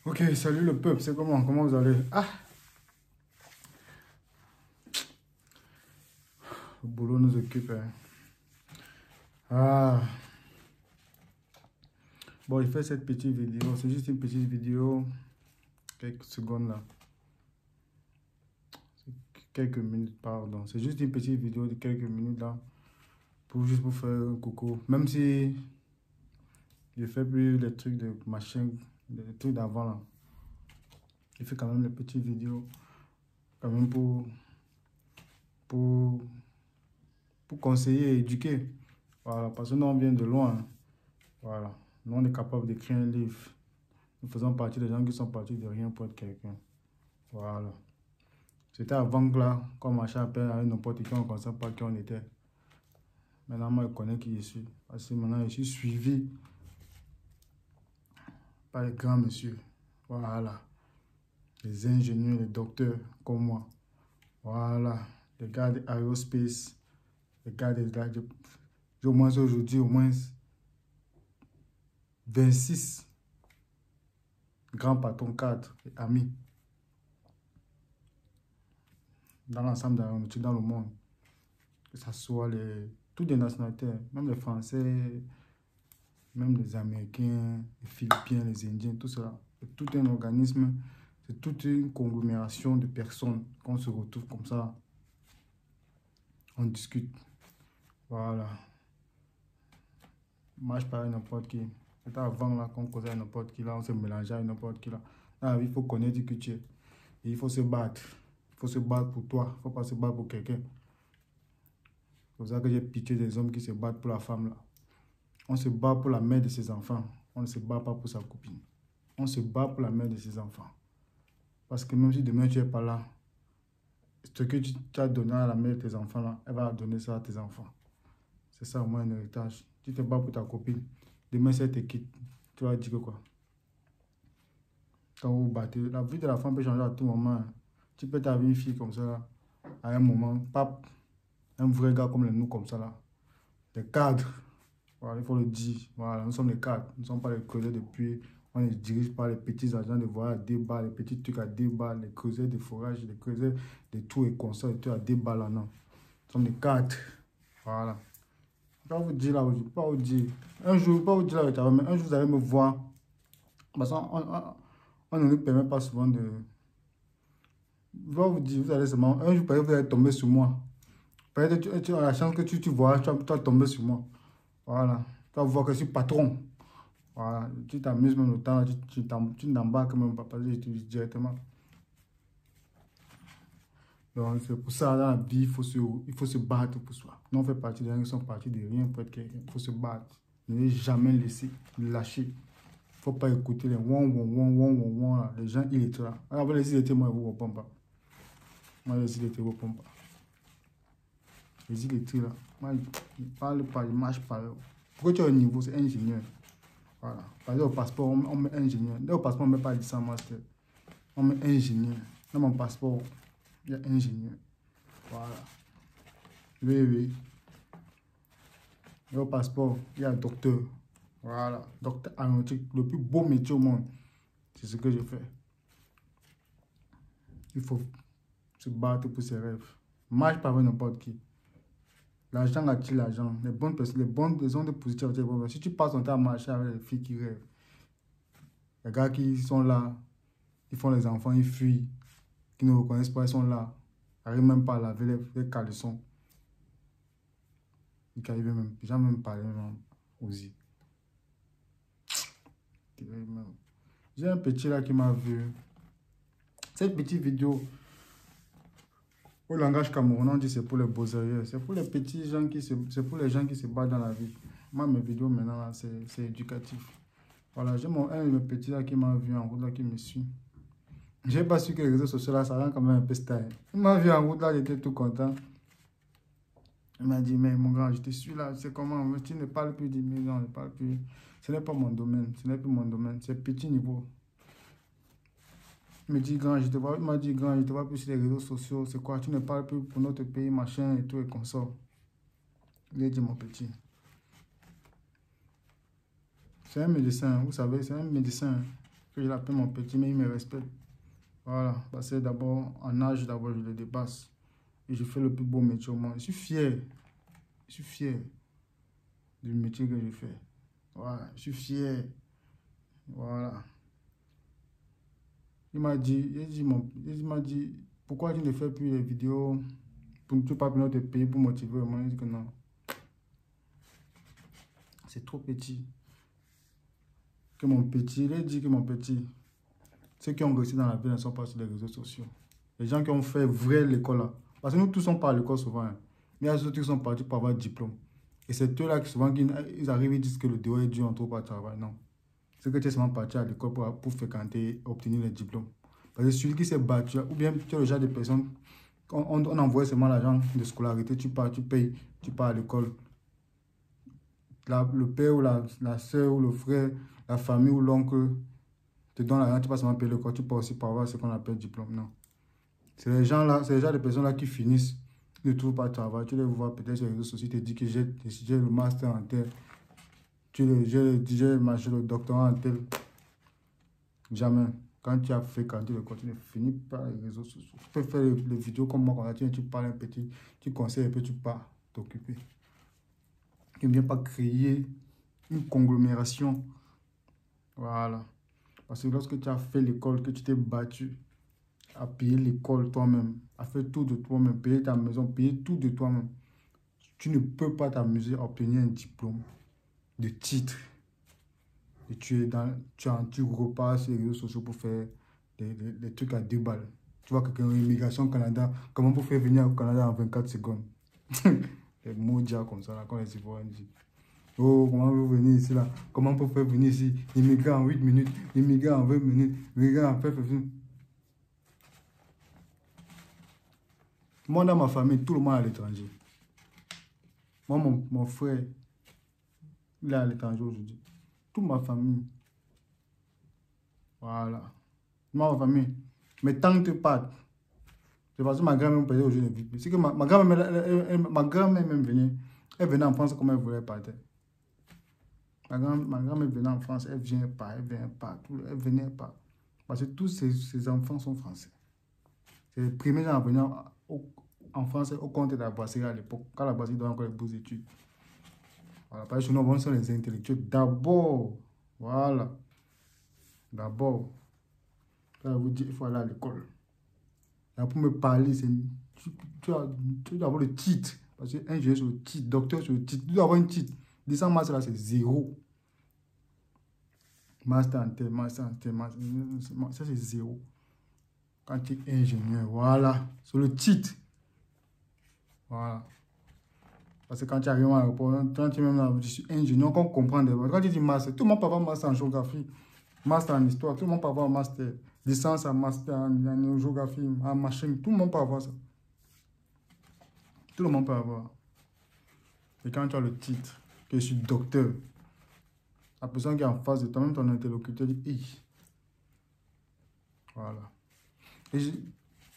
Ok, salut le peuple, c'est comment? Comment vous allez? Ah, le boulot nous occupe, hein. Ah, bon, il fait cette petite vidéo. C'est juste une petite vidéo, quelques secondes là. Quelques minutes, pardon. C'est juste une petite vidéo de quelques minutes là. Juste pour faire un coucou. Même si je fais plus les trucs de machin, les trucs d'avant là. Il fait quand même les petites vidéos. Quand même pour, pour conseiller et éduquer. Voilà, parce que nous on vient de loin, hein. Voilà. Nous on est capable d'écrire un livre. Nous faisons partie des gens qui sont partis de rien pour être quelqu'un. Voilà. C'était avant que là, quand on marchait à peine avec n'importe qui, on ne connaissait pas qui on était. Maintenant, moi, je connais qui je suis. Parce que maintenant, je suis suivi par les grands messieurs. Voilà. Les ingénieurs, les docteurs comme moi. Voilà. Les gars de aerospace. Les gars de... J'ai au moins aujourd'hui, au moins 26 grands patrons, cadres et amis. Dans l'ensemble de l'aéronautique, dans le monde. Que ce soit toutes les nationalités, même les Français, même les Américains, les Philippins, les Indiens, tout cela. C'est tout un organisme, c'est toute une conglomération de personnes qu'on se retrouve comme ça. On discute. Voilà. Moi, je parle à n'importe qui. C'était avant là qu'on causait à n'importe qui, là, on se mélangeait à n'importe qui. Là. Là, il faut connaître qui tu es. Et il faut se battre. Il faut se battre pour toi. Il ne faut pas se battre pour quelqu'un. C'est pour ça que j'ai pitié des hommes qui se battent pour la femme là. On se bat pour la mère de ses enfants. On ne se bat pas pour sa copine. On se bat pour la mère de ses enfants. Parce que même si demain tu n'es pas là, ce que tu as donné à la mère de tes enfants là, elle va donner ça à tes enfants. C'est ça au moins un héritage. Tu te bats pour ta copine. Demain si elle te quitte, tu vas dire quoi? Quand vous vous battez, la vie de la femme peut changer à tout moment. Tu peux t'avoir une fille comme ça là, à un moment, pas un vrai gars comme nous comme ça là. Des cadres. Voilà, il faut le dire. Voilà, nous sommes les cadres. Nous ne sommes pas les creuseurs de puits. On ne dirige pas les petits agents de voyage à 2 balles, les petits trucs à 2 balles, les creuseurs de forage, les creuseurs de tout et consorts, et tout à 2 balles là, non. Nous sommes les cadres. Voilà. Je ne vais pas vous dire là aujourd'hui, pas vous dire. Un jour, pas vous dire là, mais un jour vous allez me voir. Parce qu'on ne nous permet pas souvent de. Je vais vous dire, vous allez seulement. Un jour, peut-être vous allez tomber sur moi. Peut-être tu as la chance que tu vois, tu vas tomber sur moi. Voilà. Tu vas voir que je suis patron. Voilà. Tu t'amuses même le temps, tu n'embarques même pas parce que je te dis directement. Donc, c'est pour ça, dans la vie, il faut se battre pour soi. Nous, on fait partie des gens qui sont partis de rien pour être quelqu'un. Il faut se battre. Ne jamais laisser, lâcher. Il ne faut pas écouter les là. Les gens illettrés là. Alors, les illettrés, moi, je ne vous réponds pas. Moi, les illettrés, je ne vous réponds pas. Les illettrés là. Moi, je ne parle pas, je ne marche pas. Pourquoi tu es au niveau, c'est ingénieur. Voilà. Par exemple, au passeport, on met ingénieur. Là, au passeport, on ne met pas licence master. On met ingénieur. Dans mon passeport, il y a ingénieur. Voilà. Oui, oui. Et au passeport, il y a docteur. Voilà. Docteur aéronautique, le plus beau métier au monde. C'est ce que je fais. Il faut se battre pour ses rêves. Marche pas avec n'importe qui. L'argent attire l'argent. Les bonnes personnes, les bonnes ondes positives attirent les bonnes personnes. Si tu passes ton temps à marcher avec les filles qui rêvent, les gars qui sont là, ils font les enfants, ils fuient, qui ne reconnaissent pas, ils sont là. Ils n'arrivent même pas à laver les caleçons. Ils n'arrivent même, jamais même parler aux yeux. J'ai un petit là qui m'a vu. Cette petite vidéo, au langage camerounais, on dit c'est pour les beaux-ailleurs. C'est pour les petits gens c'est pour les gens qui se battent dans la vie. Moi, mes vidéos maintenant, c'est éducatif. Voilà, j'ai un de mes petits là qui m'a vu en route là, qui me suit. J'ai pas su que les réseaux sociaux là, ça rend quand même un peu style. Il m'a vu en route là, j'étais tout content. Il m'a dit, mais mon grand, je te suis là, c'est comment, tu ne parles plus de maison, je ne parle plus. Ce n'est pas mon domaine, ce n'est plus mon domaine, c'est petit niveau. Il me dit, grand, il m'a dit, grand, je te vois plus sur les réseaux sociaux, c'est quoi, tu ne parles plus pour notre pays, machin, et tout, et comme ça. Il a dit, mon petit. C'est un médecin, vous savez, c'est un médecin. que je l'appelle mon petit, mais il me respecte. Voilà, parce que d'abord, en âge, d'abord, je le dépasse. Et je fais le plus beau métier au monde. Je suis fier. Je suis fier du métier que je fais. Voilà, je suis fier. Voilà. Il m'a dit, il m'a dit, pourquoi tu ne fais plus les vidéos pour ne pas venir te payer pour motiver. Moi, je dis que non. C'est trop petit. Que mon petit, il a dit que mon petit, ceux qui ont réussi dans la vie ne sont pas sur les réseaux sociaux. Les gens qui ont fait vrai l'école là. Parce que nous tous sommes pas à l'école souvent. Hein. Mais il y a ceux qui sont partis pour avoir un diplôme. Et c'est eux là qui souvent ils arrivent et disent que le dehors est dur, on ne trouve pas de travail. Non. C'est que tu es seulement parti à l'école pour fréquenter, obtenir les diplômes. Parce que celui qui s'est battu, ou bien tu es le genre de personne, on envoie seulement l'argent de scolarité, tu pars, tu payes, tu pars à l'école. Le père ou la soeur ou le frère, la famille ou l'oncle te donne l'argent, tu passes seulement payer l'école, tu pars aussi pour avoir ce qu'on appelle diplôme. Non. C'est les gens là, c'est les gens de personnes là qui finissent, ne trouvent pas de travail. Tu les vois peut-être sur les réseaux sociaux, tu te dis que j'ai le master en tel, j'ai le doctorat en tel. Jamais. Quand tu as fréquenté le contenu, finis par les réseaux sociaux. Tu peux faire les vidéos comme moi, quand tu parles un petit, tu conseilles un peu, tu pars t'occuper. Tu ne viens pas créer une conglomération. Voilà. Parce que lorsque tu as fait l'école, que tu t'es battu à payer l'école toi-même, à faire tout de toi-même, payer ta maison, payer tout de toi-même, tu ne peux pas t'amuser à obtenir un diplôme de titre. Et tu repars sur les réseaux sociaux pour faire des trucs à 2 balles. Tu vois quelqu'un en immigration au Canada, comment vous faire venir au Canada en 24 secondes? Les mots déjà comme ça, là, quand les Ivoiriens disent. Oh, comment vous venir ici là? Comment vous faire venir ici? Immigrer en 8 minutes, immigrer en 20 minutes, immigrer en fait. Moi, dans ma famille, tout le monde est à l'étranger. Moi, mon frère, il est à l'étranger aujourd'hui. Toute ma famille. Voilà. Ma famille. Mais tant que pas. C'est parce que ma grand-mère me payait aujourd'hui de vie. C'est que ma grand-mère même venait. Elle venait en France comme elle voulait partir. Ma grand-mère venait en France, elle vient pas, elle venait pas. Parce que tous ses enfants sont français. C'est les premiers gens à venir en France au compte de la brasserie à l'époque, quand la brasserie donne encore les beaux études. Voilà, parce que nous, sont les intellectuels. D'abord, voilà. D'abord, je vais vous dire, il faut aller à l'école. Pour me parler, tu dois avoir le titre. Parce que ingénieur sur le titre, docteur sur le titre, tu dois avoir un titre. Licence master là, c'est 0. Master en tel, master en tel, ça c'est 0. Quand tu es ingénieur, voilà, sur le titre. Voilà. Parce que quand tu arrives à l'aéroport, quand tu es même là, je suis ingénieur, on comprend des choses. Quand tu dis master, tout le monde peut avoir master en géographie, master en histoire, tout le monde peut avoir master, licence en master en géographie, en machine, tout le monde peut avoir ça. Tout le monde peut avoir. Et quand tu as le titre, que je suis docteur, la personne qui est en face de toi, même ton interlocuteur dit, hey. Voilà.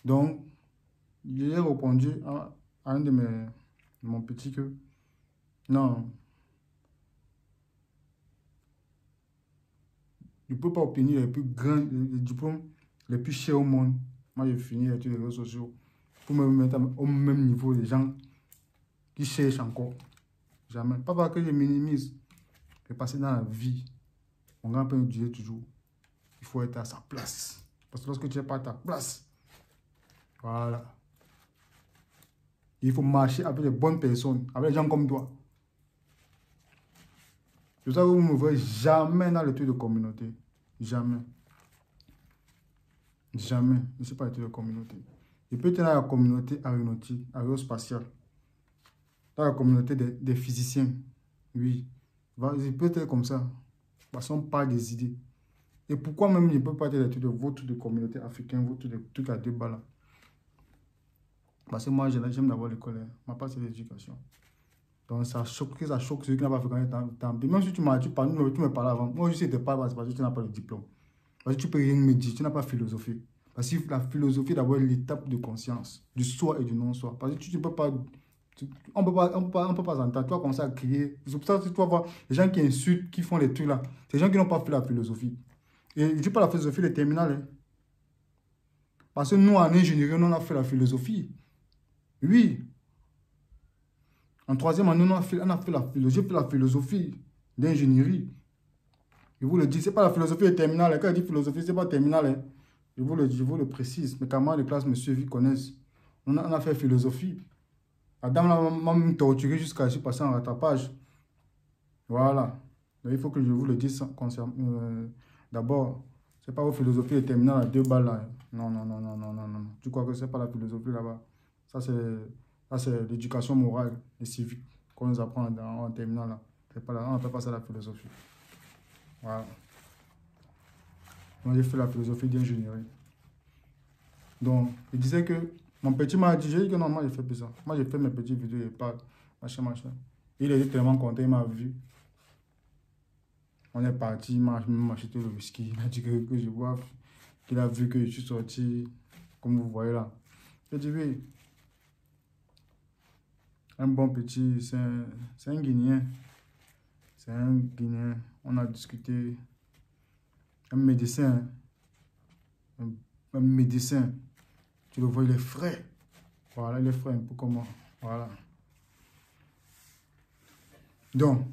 Donc, j'ai répondu à un de mon petit que, non, je ne peux pas obtenir les plus grands les diplômes, les plus chers au monde. Moi, j'ai fini les études des réseaux sociaux pour me mettre au même niveau des gens qui cherchent encore. Jamais. Pas parce que je minimise. C'est passé dans la vie. Mon grand-père me disait toujours, il faut être à sa place. Parce que lorsque tu n'es pas à ta place, voilà. Il faut marcher avec les bonnes personnes, avec les gens comme toi. C'est pour ça que vous ne me verrez jamais dans le truc de communauté. Jamais. Jamais. Je ne sais pas le truc de communauté. Il peut être dans la communauté aéronautique, aérospatiale. Dans la communauté des physiciens. Oui. Il peut être comme ça. Parce qu'on parle des idées. Et pourquoi même il ne peut pas être des trucs de votre de communauté africaine, votre de trucs à 2 balles. Parce que moi, j'aime d'abord l'école. Ma part, c'est l'éducation. Donc, ça choque celui qui n'a pas fait tant pis. Même si tu me parles avant. Moi, je sais que tu pas parce que tu n'as pas le diplôme. Parce que tu ne peux rien me dire. Tu n'as pas philosophie. Parce que la philosophie, d'abord, est l'étape de conscience. Du soi et du non-soi. Parce que tu ne peux pas... On ne peut pas s'entendre. Tu vas commencer à crier. C'est pour ça que tu vas voir les gens qui insultent, qui font les trucs là. C'est les gens qui n'ont pas fait la philosophie. Et je dis pas la philosophie de terminale. Hein. Parce que nous, en ingénierie, on a fait la philosophie. Oui. En troisième année, on a fait la philosophie. J'ai fait la philosophie d'ingénierie. Je vous le dis, ce n'est pas la philosophie de terminale. Quand je dis philosophie, ce n'est pas terminale. Hein. Je vous le précise. Mes camarades de classe me suivent, ils connaissent. On a fait philosophie. La dame m'a même torturé jusqu'à ce que je passe en rattrapage. Voilà. Donc, il faut que je vous le dise d'abord. Ce n'est pas vos philosophies de terminale à 2 balles là. Non, non, non, non, non, non, non. Tu crois que ce n'est pas la philosophie là-bas? Ça, c'est l'éducation morale et civique qu'on nous apprend en terminale là. Pas là. On n'appelle pas ça la philosophie. Voilà. Moi, j'ai fait la philosophie d'ingénierie. Donc, il disait que mon petit m'a dit, j'ai dit que non, moi, j'ai fait plus ça. Moi, j'ai fait mes petites vidéos, et pas machin, machin. Il était tellement content, il m'a vu. On est parti, il m'a acheté le whisky. Il m'a dit que je boive. Il a vu que je suis sorti, comme vous voyez là. J'ai dit oui. Un bon petit, c'est un Guinéen. C'est un Guinéen. On a discuté. Un médecin. Un médecin. Tu le vois, il est frais. Voilà, il est frais un peu comme moi. Voilà. Donc,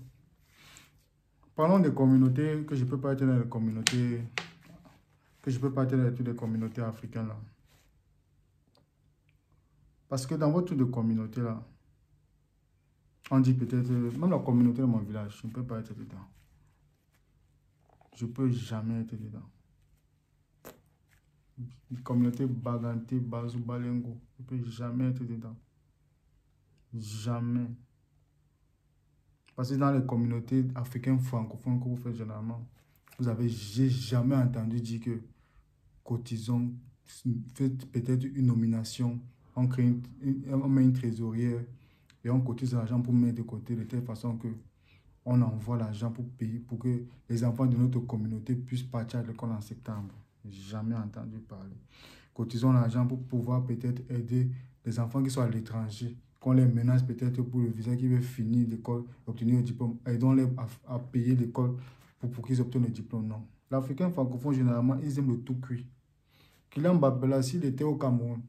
parlons des communautés, que je ne peux pas être dans les communautés, que je ne peux pas être dans toutes les communautés africaines là. Parce que dans votre truc de communauté là, on dit peut-être, même la communauté de mon village, je ne peux pas être dedans. Je ne peux jamais être dedans. La communauté Baganté, Bazou, Balengo, je ne peux jamais être dedans. Jamais. Parce que dans les communautés africaines francophones que vous faites généralement, j'ai jamais entendu dire que cotisons, faites peut-être une nomination, on met une trésorière et on cotise l'argent pour mettre de côté de telle façon que on envoie l'argent pour payer, pour que les enfants de notre communauté puissent partir à l'école en septembre. Jamais entendu parler. Cotisons l'argent pour pouvoir peut-être aider les enfants qui sont à l'étranger, qu'on les menace peut-être pour le visa qui veut finir l'école, obtenir le diplôme, aidons-les à payer l'école pour qu'ils obtiennent le diplôme. Non. L'Africain francophone, généralement, ils aiment le tout cuit. Kylian Mbappé, là, s'il était au Cameroun,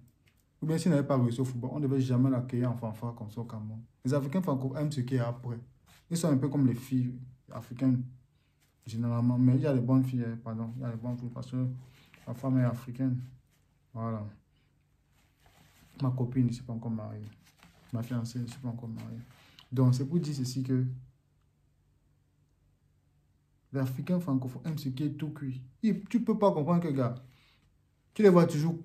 ou bien s'il n'avait pas réussi au football, on ne devait jamais l'accueillir en fanfare comme ça au Cameroun. Les Africains francophones aiment ce qui est après. Ils sont un peu comme les filles africaines, généralement. Mais il y a les bonnes filles, pardon. Il y a les bonnes filles parce que la femme est africaine. Voilà. Ma copine ne s'est pas encore mariée. Ma fiancée ne s'est pas encore mariée. Donc, c'est pour dire ceci que l'Africain francophone aime ce qui est tout cuit. Tu ne peux pas comprendre que, gars, tu les vois toujours,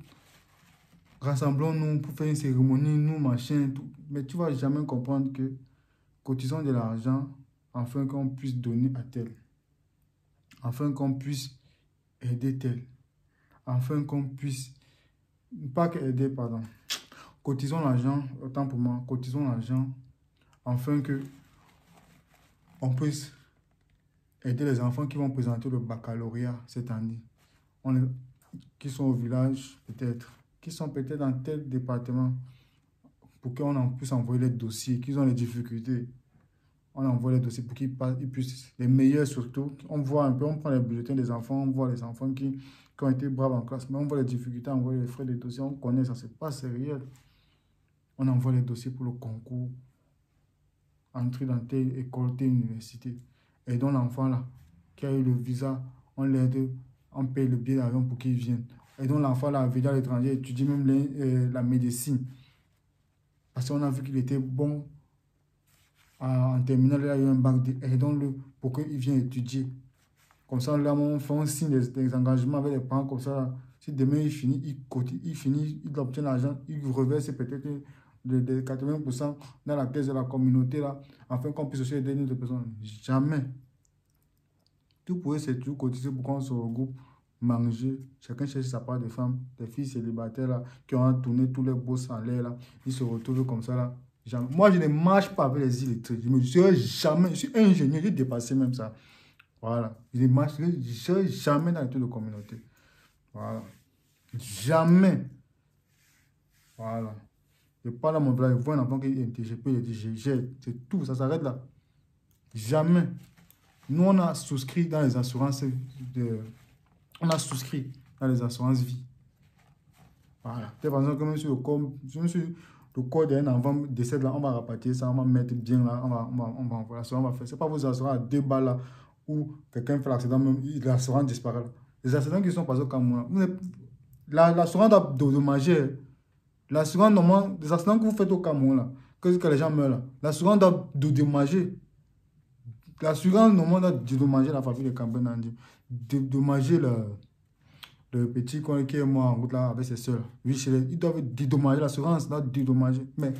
rassemblons-nous pour faire une cérémonie, nous, machin, tout. Mais tu ne vas jamais comprendre que cotisons de l'argent afin qu'on puisse donner à tel. Afin qu'on puisse aider tel. Afin qu'on puisse, pas aider, pardon. Cotisons l'argent, autant pour moi, cotisons l'argent afin que on puisse aider les enfants qui vont présenter le baccalauréat cette année. Qui sont au village, peut-être, qui sont peut-être dans tel département, pour qu'on puisse envoyer les dossiers, qu'ils ont les difficultés. On envoie les dossiers pour qu'ils puissent, les meilleurs surtout. On voit un peu, on prend les bulletins des enfants, on voit les enfants qui ont été braves en classe, mais on voit les difficultés, on voit les frais des dossiers, on connaît ça, c'est pas sérieux. On envoie les dossiers pour le concours, entrer dans telle école, telle université. Et donc l'enfant là, qui a eu le visa, on l'aide, on paye le billet d'avion pour qu'il vienne. Et donc l'enfant là, venu à l'étranger, étudie même la médecine. Parce qu'on a vu qu'il était bon en terminale, il a eu un bac D. Aidons-le pour qu'il vienne étudier. Comme ça, là, on fait un signe des engagements avec les parents, comme ça. Là, si demain il finit, il obtient l'argent, il reverse peut-être de 80% dans la caisse de la communauté, là, afin qu'on puisse aussi aider d'autres personnes. Jamais. Tout pour eux, c'est tout cotiser pour qu'on se regroupe, manger. Chacun cherche sa part de femmes, des filles célibataires là, qui ont tourné tous les beaux salaires là. Ils se retrouvent comme ça là. Jamais. Moi, je ne marche pas avec les illettrés. Je ne serai jamais, je suis ingénieur, j'ai dépassé même ça. Voilà. Je ne marcherai jamais dans les trucs de communauté. Voilà. Jamais. Voilà. Je parle à mon village, je vois un enfant qui est intelligent, c'est tout, ça s'arrête là. Jamais. Nous, on a souscrit dans les assurances On a souscrit dans les assurances vie. Voilà. C'est par exemple que même sur le corps d'un enfant décède là, on va rapatrier ça, on va mettre bien là, on va envoyer ça, on va faire. C'est pas vos assurances à 2 balles là, où quelqu'un fait l'accident, même l'assurance disparaît là. Les accidents qui sont passés au Cameroun, l'assurance doit dédommager. L'assurance, normalement, les accidents que vous faites au Cameroun là, que les gens meurent là, l'assurance doit dédommager. L'assurance, normalement, doit dédommager la famille de Cameroun, dédommager le petit qui est mort en route là avec ses soeurs. Oui, ils doivent dédommager, l'assurance doit dédommager. Mais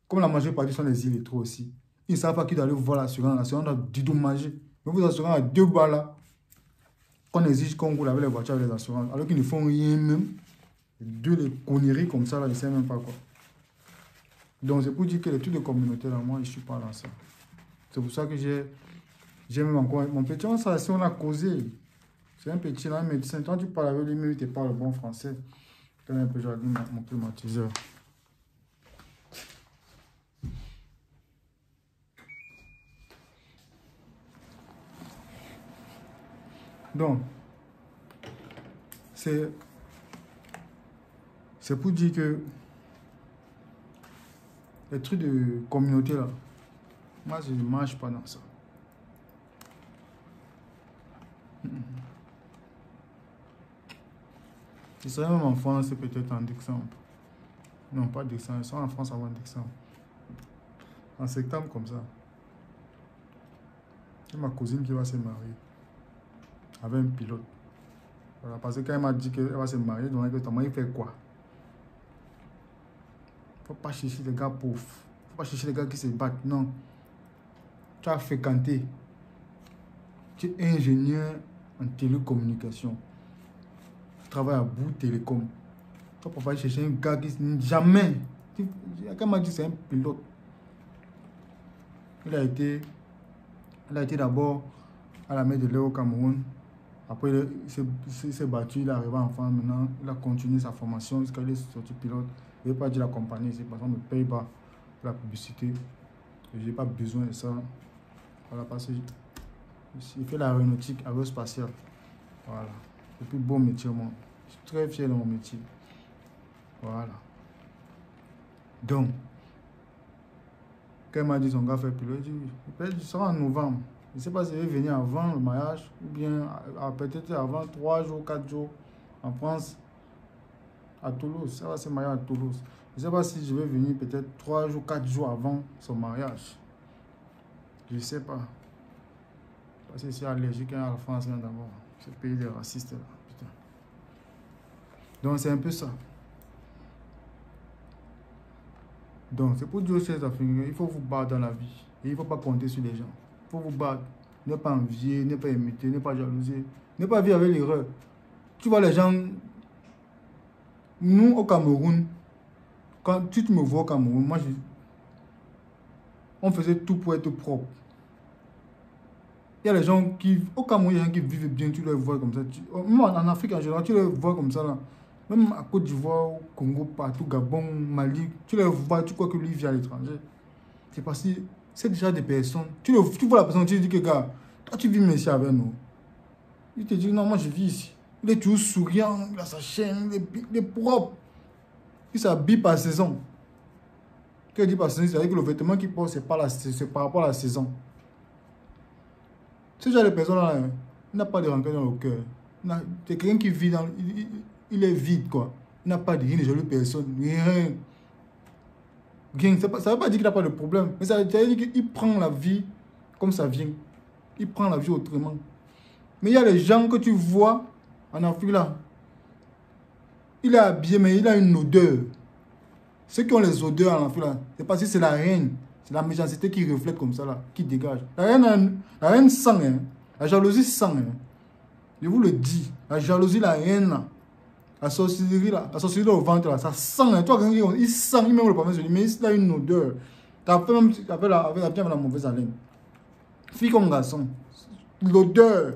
comme la majeure partie sont les illettrés aussi, ils ne savent pas qui doit aller voir l'assurance doit dédommager. Mais vous assurez à 2 balles là, qu'on exige qu'on roule avec les voitures avec les assurances, alors qu'ils ne font rien même. Les conneries comme ça là, je ne sais même pas quoi. Donc c'est pour dire que les trucs de communauté là, moi je ne suis pas dans ça. C'est pour ça que j'ai même encore mon petit, si on a causé. C'est un petit là, un médecin. Quand tu parles avec lui, mais il te parle bon français. Tu as un peu jardin, mon climatiseur. Donc, c'est pour dire que les trucs de communauté là, moi je ne marche pas dans ça. Je serais même en France, peut-être en décembre. Non, pas décembre, ils sont en France avant décembre. En septembre, comme ça. C'est ma cousine qui va se marier avec un pilote. Voilà, parce que quand elle m'a dit qu'elle va se marier, donc il fait quoi? Faut pas chercher les gars pauvres. Faut pas chercher les gars qui se battent. Non. Tu as fréquenté. Tu es ingénieur en télécommunication. Tu travailles à Bout Télécom. Tu vas pas chercher un gars qui... Jamais. Quand m'a dit c'est un pilote. Il a été d'abord à la mer de l'air au Cameroun. Après, il s'est battu, il est arrivé en France. Maintenant, il a continué sa formation jusqu'à il est sorti pilote. Je ne vais pas dire la compagnie ici, parce qu'on ne me paye pas pour la publicité. Je n'ai pas besoin de ça. Voilà, parce qu'il fait l'aéronautique, aérospatiale. Voilà. C'est le plus beau métier au monde. Je suis très fier de mon métier. Voilà. Donc, quand il m'a dit son gars fait pilote, il sera en novembre. Je ne sais pas s'il va venir avant le mariage ou bien peut-être avant 3 jours, 4 jours en France, à Toulouse. Ça va se marier à Toulouse. Je ne sais pas si je vais venir peut-être 3 jours, 4 jours avant son mariage. Je ne sais pas. Parce que je suis allergique à la France d'abord. Ce pays des racistes là. Putain. Donc c'est un peu ça. Donc c'est pour dire aux chers Africains, il faut vous battre dans la vie. Et il ne faut pas compter sur les gens. Il faut vous battre. Ne pas envier, ne pas imiter, ne pas jalouser. Ne pas vivre avec l'erreur. Tu vois les gens, nous au Cameroun, quand tu me vois au Cameroun, moi on faisait tout pour être propre. Il y a les gens qui, au Cameroun, il y a des gens qui vivent bien, tu les vois comme ça. Même en Afrique en général, tu les vois comme ça là. Même à Côte d'Ivoire, au Congo, partout, Gabon, Mali, tu les vois, tu crois que lui vit à l'étranger. C'est parce que c'est déjà des personnes. Tu vois la personne, tu dis que gars, toi tu vis ici avec nous. Il te dit non, moi je vis ici. Il est toujours souriant, il a sa chaîne, il est propre. Il s'habille par saison. Quand il dit par saison, c'est-à-dire que le vêtement qu'il porte, c'est par rapport à la saison. Ce genre de personne-là, il n'a pas de rancœur dans le cœur. C'est quelqu'un qui vit dans... Il est vide, quoi. Il n'a pas de rien de jaloux personne. Rien. Rien. Ça ne veut pas dire qu'il n'a pas de problème. Mais ça veut dire qu'il prend la vie comme ça vient. Il prend la vie autrement. Mais il y a les gens que tu vois en Afrique, là. Il est habillé, mais il a une odeur. Ceux qui ont les odeurs en Afrique, là, c'est parce que c'est la reine. C'est la méchanceté qui reflète comme ça, là, qui dégage. La reine sent, hein. La jalousie sent, hein. Je vous le dis. La jalousie, la reine, là. La sorcellerie, là. La sorcellerie au ventre, là. Ça sent, hein. Toi, il sent, il même le parfum, mais il a une odeur. T'as fait même avec la mauvaise haleine. Fille comme garçon. L'odeur.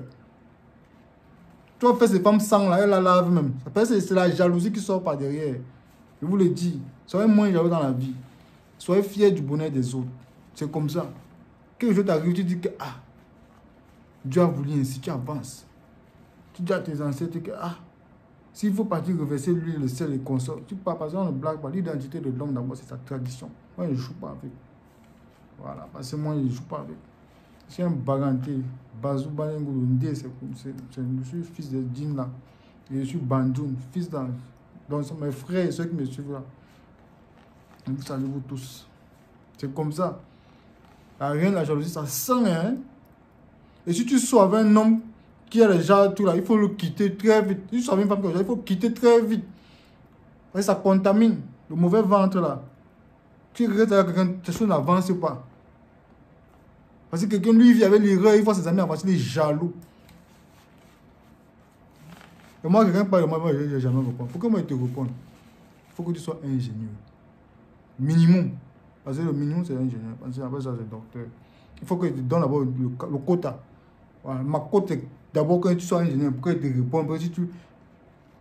Toi, fais ces femmes sang, là, elle la lave même. C'est la jalousie qui sort par derrière. Je vous le dis. Soyez moins jaloux dans la vie. Soyez fiers du bonheur des autres. C'est comme ça. Quelque chose t'arrive, tu dis que Dieu a voulu ainsi, tu avances. Tu dis à tes ancêtres que, ah, s'il faut partir reverser l'huile, le sel et consort, tu pars, parce qu'on ne blague pas. L'identité de l'homme, d'abord, c'est sa tradition. Moi, je ne joue pas avec. Voilà, parce que moi, je ne joue pas avec. Je suis un baganté. Bazou Balengou, je suis fils de Djinla. Et je suis Bandoun, fils d'Ange. Donc, c'est mes frères et ceux qui me suivent là. Vous saluez vous tous. C'est comme ça. Rien de la jalousie, ça sent, hein. Et si tu sors avec un homme qui a les gens tout là, il faut le quitter très vite. Si tu sors avec une femme comme ça, il faut quitter très vite. Parce que ça contamine le mauvais ventre là. Tu regrettes avec quelqu'un, tes choses n'avancent pas. Parce que quelqu'un, lui, vit avec l'erreur, il voit ses amis avancer, il est jaloux. Et moi, quelqu'un parle de moi, je ne vais jamais répondre. Pourquoi moi, je te réponds? Il faut que tu sois ingénieur. Minimum. Parce que le minimum, c'est ingénieur. Parce que après ça, c'est docteur. Il faut que tu donnes d'abord le quota. Voilà. Ma cote, c'est d'abord que tu sois ingénieur. Pourquoi je te réponds? Parce que si tu... Moi,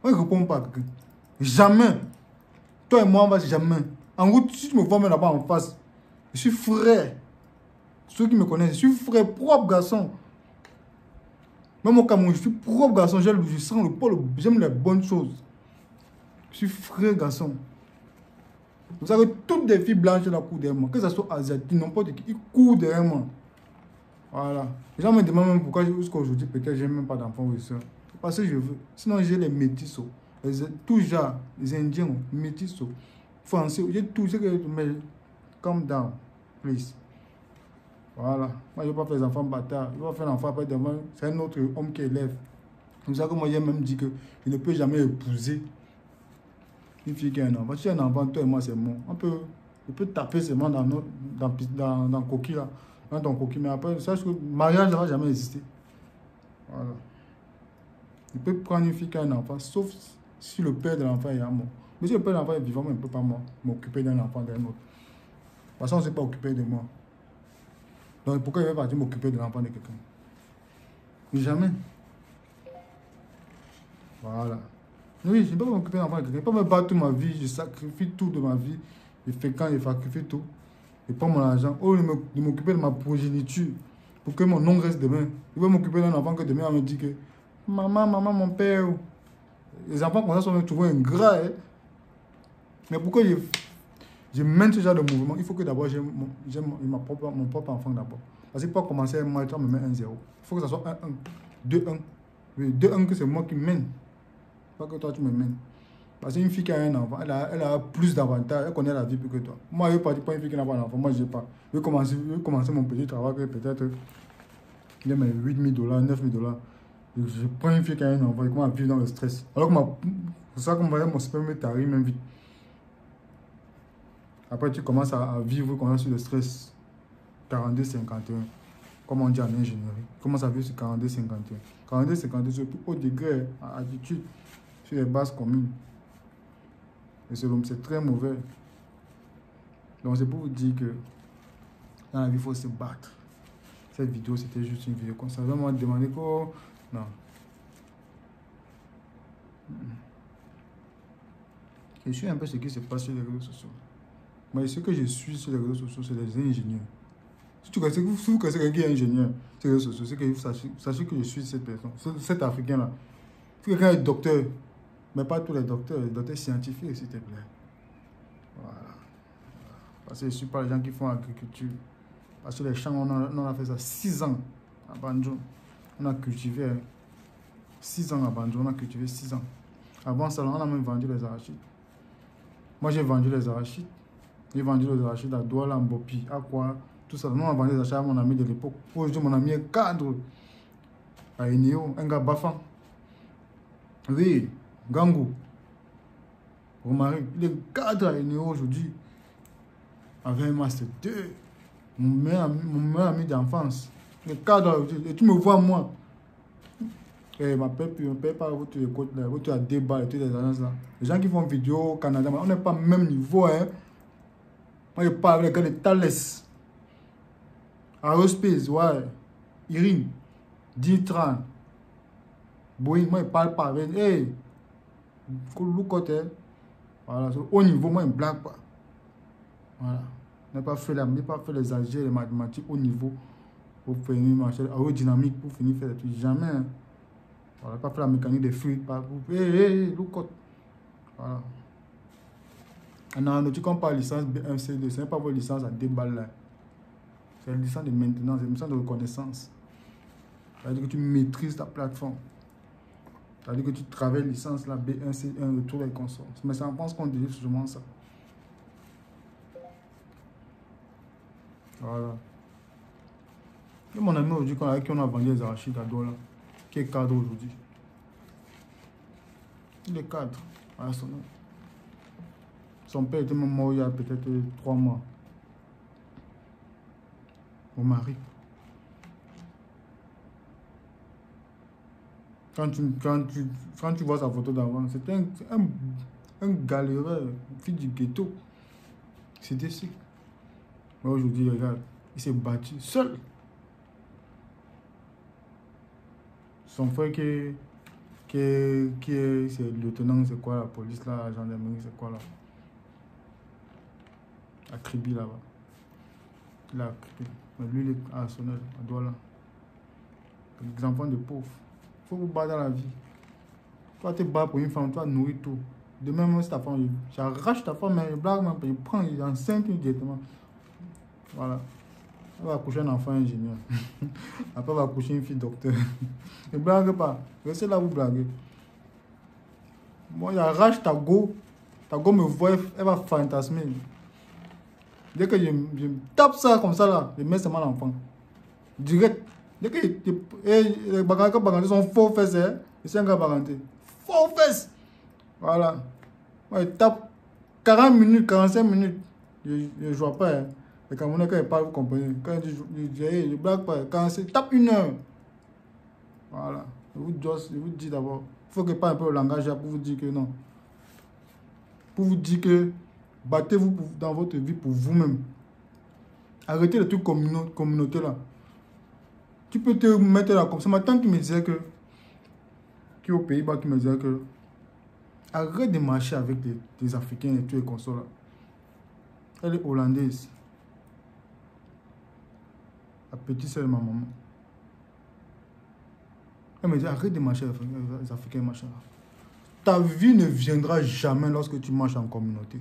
je ne réponds pas à quelqu'un. Jamais. Toi et moi, on va jamais. En route, si tu me vois même là-bas en face, je suis frère. Ceux qui me connaissent, je suis frère, propre garçon. Même au Cameroun, je suis propre garçon. Je sens le pôle, j'aime les bonnes choses. Je suis frère garçon. Vous savez, toutes les filles blanches là courent derrière moi. Que ce soit asiatique, n'importe qui, ils courent derrière moi. Voilà. Les gens me demandent même pourquoi jusqu'à aujourd'hui, peut-être, j'ai même pas d'enfant ou de soeur. Parce que je veux. Sinon, j'ai les métissos. Tout genre, les Indiens, métissos, Français, j'ai tout ce que. Mais, calm down, please. Voilà. Moi, je ne veux pas faire des enfants bâtards. Je ne veux pas faire un enfant après demain. C'est un autre homme qui élève. C'est pour ça que moi, j'ai même dit qu'il ne peut jamais épouser une fille qui a un enfant. Si tu as un enfant, toi et moi, c'est bon. Je peux taper seulement dans coquille là. Dans ton coquille. Mais après, sache que le mariage ne va jamais exister. Voilà. Je peux prendre une fille qui a un enfant, sauf si le père de l'enfant est mort. Mais si le père de l'enfant est vivant, moi, je ne peux pas m'occuper d'un enfant d'un autre. Parce qu'on ne s'est pas occupé de moi. Donc pourquoi il va partir m'occuper de l'enfant de quelqu'un? Jamais. Voilà. Oui, je ne peux pas m'occuper de l'enfant de quelqu'un. Je ne peux pas me battre toute ma vie. Je sacrifie tout de ma vie. Je fais quand je sacrifie tout. Je prends mon argent. Au lieu de m'occuper de ma progéniture. Pour que mon nom reste demain. Je vais m'occuper d'un enfant que demain on me dit que maman, mon père. Les enfants comme ça sont souvent ingrats. Hein? Mais pourquoi je mène ce genre de mouvement? Il faut que d'abord j'ai mon propre enfant d'abord. Parce que pour commencer à me met 1-0. Il faut que ça soit 1-1, 2-1. Oui, 2-1 que c'est moi qui mène. Pas que toi tu me mènes. Parce qu'une fille qui a un enfant, elle a plus d'avantages, elle connaît la vie plus que toi. Moi, je ne vais pas dire pas une fille qui n'a pas d'enfant, moi je n'ai pas. Je vais commencer mon petit travail que peut-être il y a mes $8 000, $9 000. Je prends une fille qui a un enfant et commence à vivre dans le stress. Alors que c'est ça que mon sperme t'arrive même vite. Après, tu commences à vivre sur le stress 42-51, comme on dit en ingénierie. Tu commences à vivre sur 42-51. 42-51, c'est le plus haut degré à attitude sur les bases communes. Et c'est très mauvais. Donc, c'est pour vous dire que dans la vie, il faut se battre. Cette vidéo, c'était juste une vidéo comme ça. Vraiment demander quoi. Non. Je suis un peu ce qui se passe sur les réseaux sociaux. Mais ce que je suis sur les réseaux sociaux, c'est les ingénieurs. Si vous connaissez quelqu'un qui est ingénieur sur les réseaux sociaux, c'est que vous sachez que je suis cette personne, cet Africain-là. Si quelqu'un est docteur, mais pas tous les docteurs scientifiques, s'il te plaît. Voilà. Parce que je ne suis pas les gens qui font agriculture. Parce que les champs, on a fait ça 6 ans à Banjo. On a cultivé 6 ans à Banjo, on a cultivé 6 ans. Avant ça, on a même vendu les arachides. Moi, j'ai vendu les arachides. J'ai vendu les arachides à Douala, Mbopi, à quoi, tout ça. Nous, on a vendu les arachides à mon ami de l'époque. Aujourd'hui, mon ami est cadre à Eneo, un gars Bafan. Oui, Gangou. Romari, il est cadre à Eneo aujourd'hui. Avec un master 2. Mon meilleur ami d'enfance. Le cadre, et tu me vois, moi. Et ma paix pas votre écoute, votre débat et toutes les agences là. Les gens qui font vidéo au Canada, on n'est pas au même niveau. Hein. Moi, je parle avec les gars de Thales. Aerospace, ouais. Irine. Ditran. Boeing, moi, je parle pas avec. Hey! Côté. Voilà, au niveau, moi, je ne blague pas. Voilà. Je n'ai pas fait les algèbres, les mathématiques au niveau pour finir marcher, aérodynamique pour finir faire des trucs. Jamais. Hein. Voilà, pas faire la mécanique des fuites, pas pour. Hé, look out. Voilà. En aéronautique, on parle de licence B1, C2, ce n'est pas votre licence à 2 balles là. C'est une licence de maintenance, c'est une licence de reconnaissance. Ça veut dire que tu maîtrises ta plateforme. Ça veut dire que tu travailles licence là, B1, C1, retour des consorts. Mais ça, on pense qu'on délivre seulement ça. Voilà. Et mon ami aujourd'hui, avec qui on a vendu les arachides à Douala, qui est cadre aujourd'hui. Il est cadre à son nom. Son père était même mort il y a peut-être 3 mois. Mon mari. Quand tu vois sa photo d'avant, c'était un galéreur, fils du ghetto. C'était ça. Mais aujourd'hui, regarde, il s'est battu seul. Son frère c'est le lieutenant, c'est quoi la police là, la gendarmerie, c'est quoi là? À Kribi là-bas. Il a Kribi. Mais lui, il est à Sonnel, à Douala. Les enfants de pauvres. Il faut vous battre dans la vie. Toi, tu te bats pour une femme, tu vas nourrir tout. Demain, moi, c'est ta femme, j'arrache ta femme, mais je blague, je prends, il est enceinte directement. Voilà. Elle va accoucher un enfant ingénieur. Après, elle va accoucher une fille docteur. Ne blague pas. Restez là, vous blaguez. Moi, j'arrache ta go. Ta go me voit, elle va fantasmer. Dès que je tape ça comme ça, là, je mets seulement l'enfant. Direct. Dès que les bagantés sont faux fesses, hein. C'est un gars baganté. Faux fesses. Voilà. Moi, je tape 40 minutes, 45 minutes. Je ne joue pas. Hein. Les Camerounais, quand ils parlent, vous comprenez. Quand je dis, je blague pas. Quand c'est tape 1 heure. Voilà. Je vous dis d'abord. Il faut que je parle un peu le langage pour vous dire que non. Pour vous dire que battez-vous dans votre vie pour vous-même. Arrêtez les trucs communauté là. Tu peux te mettre là comme ça. Ma tante qui me disait que, qui est aux Pays-Bas, qui me disait que arrête de marcher avec des Africains et tous les consorts là. Elle est hollandaise. La petite sœur de ma maman. Elle me dit arrête de marcher avec les Africains machin là. Ta vie ne viendra jamais lorsque tu marches en communauté.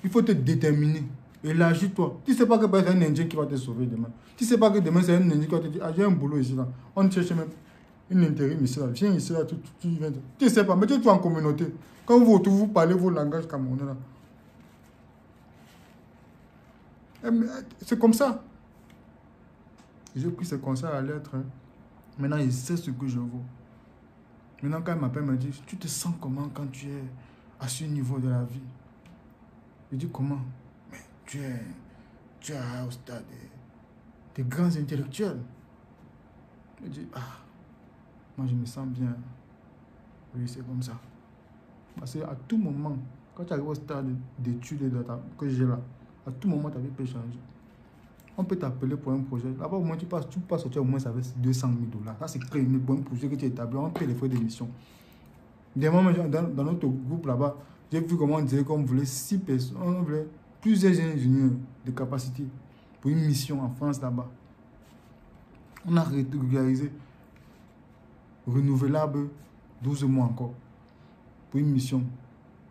Il faut te déterminer. Élargis-toi. Tu ne sais pas que c'est un Indien qui va te sauver demain. Tu ne sais pas que demain c'est un Indien qui va te dire ah, j'ai un boulot ici là. On te cherche même une intérim ici là. Viens ici là. Tu ne sais pas. Mettez-toi en communauté. Quand vous retrouvez, vous parlez vos langages camerounais là. C'est comme ça. J'ai pris ce conseil à la lettre. Hein. Maintenant, il sait ce que je vaux. Maintenant, quand il m'appelle, il me dit tu te sens comment quand tu es à ce niveau de la vie? Je dis comment? Mais tu es au stade des grands intellectuels. Je dis moi je me sens bien. Oui, c'est comme ça. Parce qu'à tout moment, quand tu arrives au stade d'études que j'ai là, à tout moment ta vie peut changer. On peut t'appeler pour un projet. Là-bas, au moins, tu peux sortir au moins avec 200 000 $. Ça, c'est très bien pour un projet que tu as établi. On paie les frais d'émission. Des moments, dans notre groupe là-bas, j'ai vu comment on disait qu'on voulait 6 personnes, on voulait plusieurs ingénieurs de capacité pour une mission en France là-bas. On a régularisé renouvelable 12 mois encore pour une mission.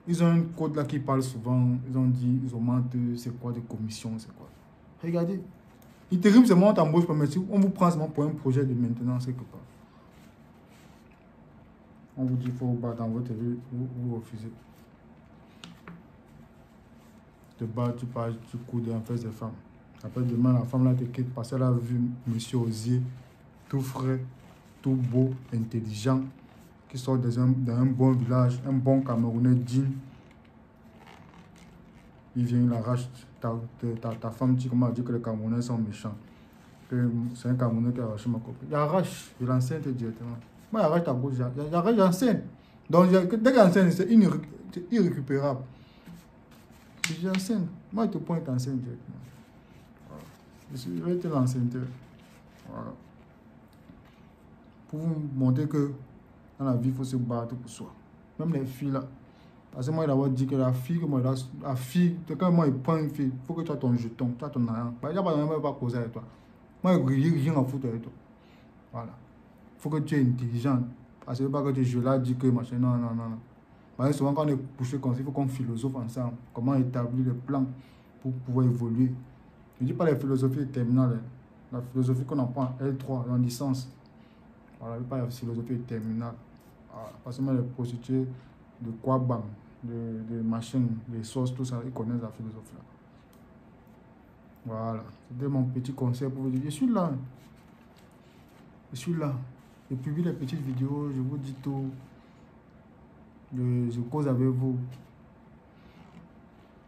Ils ont un code là qui parle souvent. Ils ont dit, ils augmentent, c'est quoi des commissions, c'est quoi. Regardez. Intérim, c'est moi, on t'embauche pas, mais on vous prend seulement pour un projet de maintenance quelque part. On vous dit qu'il faut battre dans votre vie, vous refusez. Te battre, tu coudes en face des femmes. Après, demain, la femme là te quitte parce qu'elle a vu monsieur Osier, tout frais, tout beau, intelligent, qui sort d'un bon village, un bon Camerounais digne. Il vient, il arrache ta femme, tu commences à dire que les Camerounais sont méchants. C'est un Camerounais qui a arraché ma copine. Il arrache, il enceinte directement. Moi, il arrache ta bouche, il arrache, il enceinte. Donc, dès qu'il enceinte, c'est irrécupérable. J'ai enceinte. Moi, il te pointe enceinte directement. Voilà. Je vais être l'enceinteur. Voilà. Pour vous montrer que dans la vie, il faut se battre pour soi. Même les filles là. Parce que moi, il a dit que la fille, quand moi, il prend une fille, il faut que tu as ton jeton, tu as ton argent. Il n'y a pas de pas causer avec toi. Moi, il n'y a rien à foutre avec toi. Voilà. faut que tu es intelligent. Parce que pas que tu joues là, dis que machin, non, non, non. Parce que souvent, quand on est poussé comme ça, il faut qu'on philosophe ensemble. Comment établir le plan pour pouvoir évoluer. Je ne dis pas la philosophie terminale. La philosophie qu'on apprend en L3, en licence. Voilà, je ne dis pas la philosophie terminale. Voilà, parce que les prostituées de quoi bam, de machines, des sources, tout ça, ils connaissent la philosophie. Là. Voilà, c'était mon petit conseil pour vous dire. Je suis là. Je suis là. Je publie les petites vidéos, je vous dis tout. Je cause avec vous.